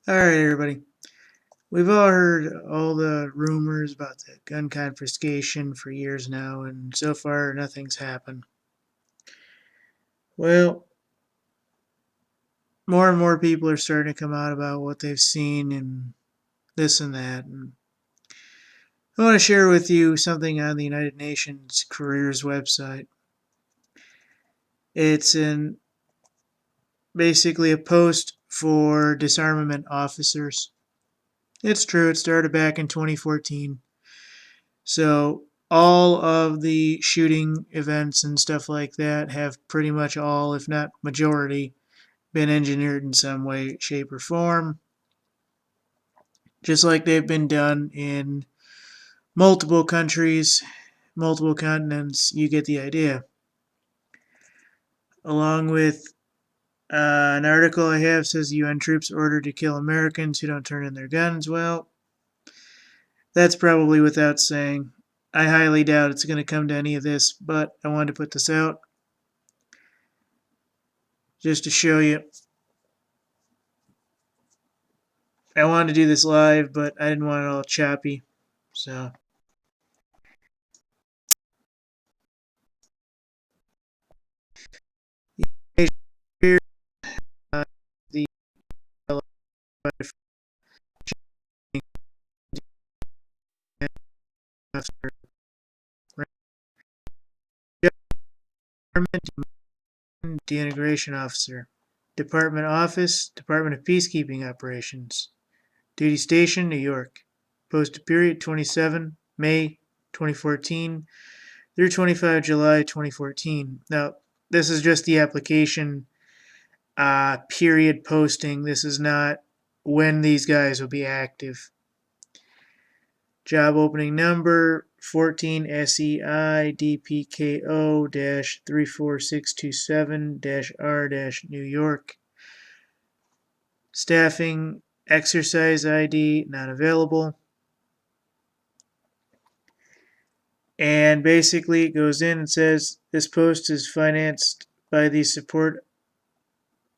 Alright, everybody. We've all heard all the rumors about the gun confiscation for years now, and so far nothing's happened. Well, more and more people are starting to come out about what they've seen and this and that. And I want to share with you something on the United Nations Careers website. It's basically a post for disarmament officers. It's true, it started back in 2014. So all of the shooting events and stuff like that have pretty much all, if not majority, been engineered in some way, shape, or form, just like they've been done in multiple countries, multiple continents. You get the idea. Along with an article I have says UN troops ordered to kill Americans who don't turn in their guns. Well, that's probably without saying. I highly doubt it's going to come to any of this, but I wanted to put this out just to show you. I wanted to do this live, but I didn't want it all choppy. So, here the De-integration officer, department office, Department of Peacekeeping Operations, duty station, New York. Posted period 27 May 2014 through 25 July 2014. Now, this is just the application period posting. This is not when these guys will be active. Job opening number 14 SEI DPKO 34627 R New York. Staffing exercise ID not available. And basically it goes in and says this post is financed by the support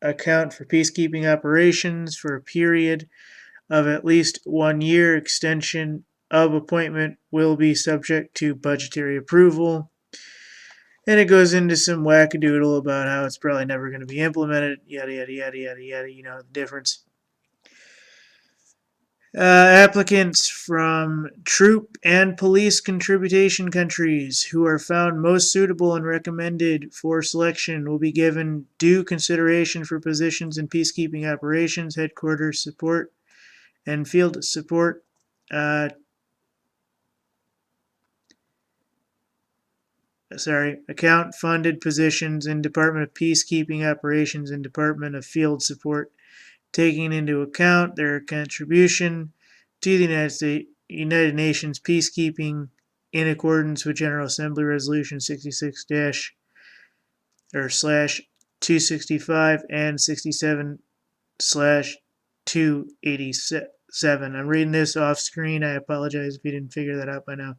account for peacekeeping operations for a period of at least 1 year. Extension of appointment will be subject to budgetary approval. And it goes into some wackadoodle about how it's probably never going to be implemented, yada, yada, yada, yada, yada, you know the difference. Applicants from troop and police contribution countries who are found most suitable and recommended for selection will be given due consideration for positions in peacekeeping operations, headquarters support, and field support. Account funded positions in Department of Peacekeeping Operations and Department of Field Support, taking into account their contribution to the United Nations peacekeeping in accordance with General Assembly Resolution 66 slash 265 and 67 slash 287. I'm reading this off screen. I apologize if you didn't figure that out by now.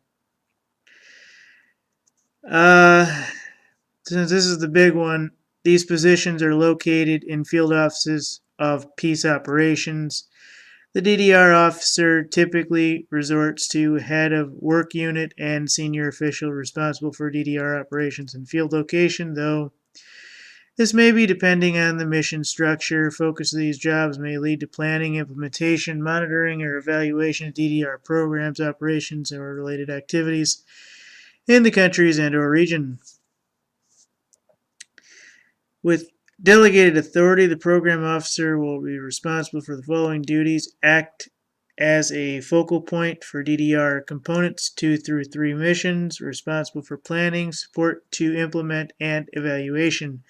Since this is the big one, these positions are located in field offices of peace operations. The DDR officer typically resorts to head of work unit and senior official responsible for DDR operations and field location, though this may be depending on the mission structure. Focus of these jobs may lead to planning, implementation, monitoring, or evaluation of DDR programs, operations, or related activities in the countries and/or region. With delegated authority, the program officer will be responsible for the following duties: act as a focal point for DDR components 2 through 3 missions, responsible for planning, support to implement, and evaluation.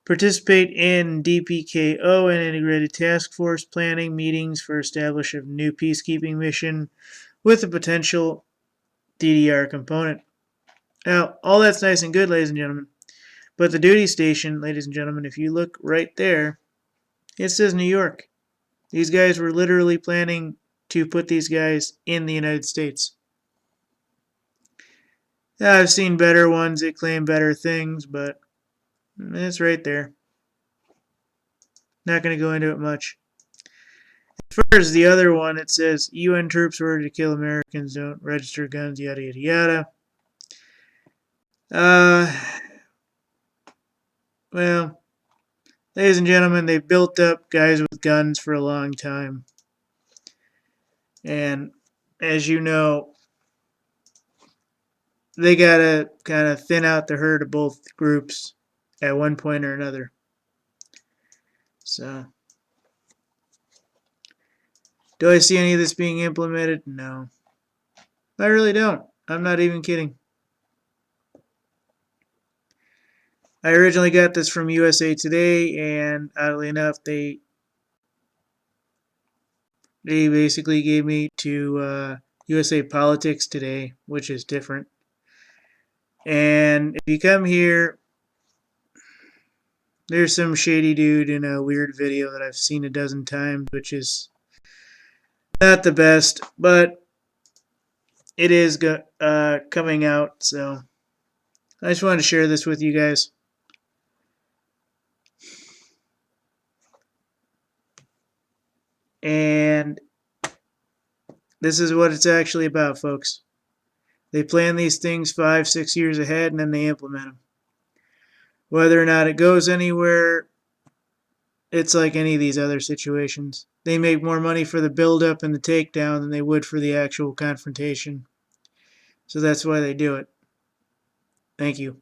Participate in DPKO and integrated task force planning meetings for establishment of new peacekeeping mission with a potential DDR component. Now, all that's nice and good, ladies and gentlemen. But the duty station, ladies and gentlemen, if you look right there, it says New York. These guys were literally planning to put these guys in the United States. I've seen better ones that claim better things, but it's right there. Not going to go into it much. As far as the other one, it says UN troops ordered to kill Americans, don't register guns, yada yada yada. Well, ladies and gentlemen, they've built up guys with guns for a long time. And as you know, they gotta kind of thin out the herd of both groups at one point or another. So, do I see any of this being implemented? No. I really don't. I'm not even kidding. I originally got this from USA Today, and oddly enough, they basically gave me to USA Politics Today, which is different. And if you come here, there's some shady dude in a weird video that I've seen a dozen times, which is not the best, but it is coming out, so I just wanted to share this with you guys. And this is what it's actually about, folks. They plan these things 5-6 years ahead, and then they implement them. Whether or not it goes anywhere, it's like any of these other situations. They make more money for the build-up and the takedown than they would for the actual confrontation. So that's why they do it. Thank you.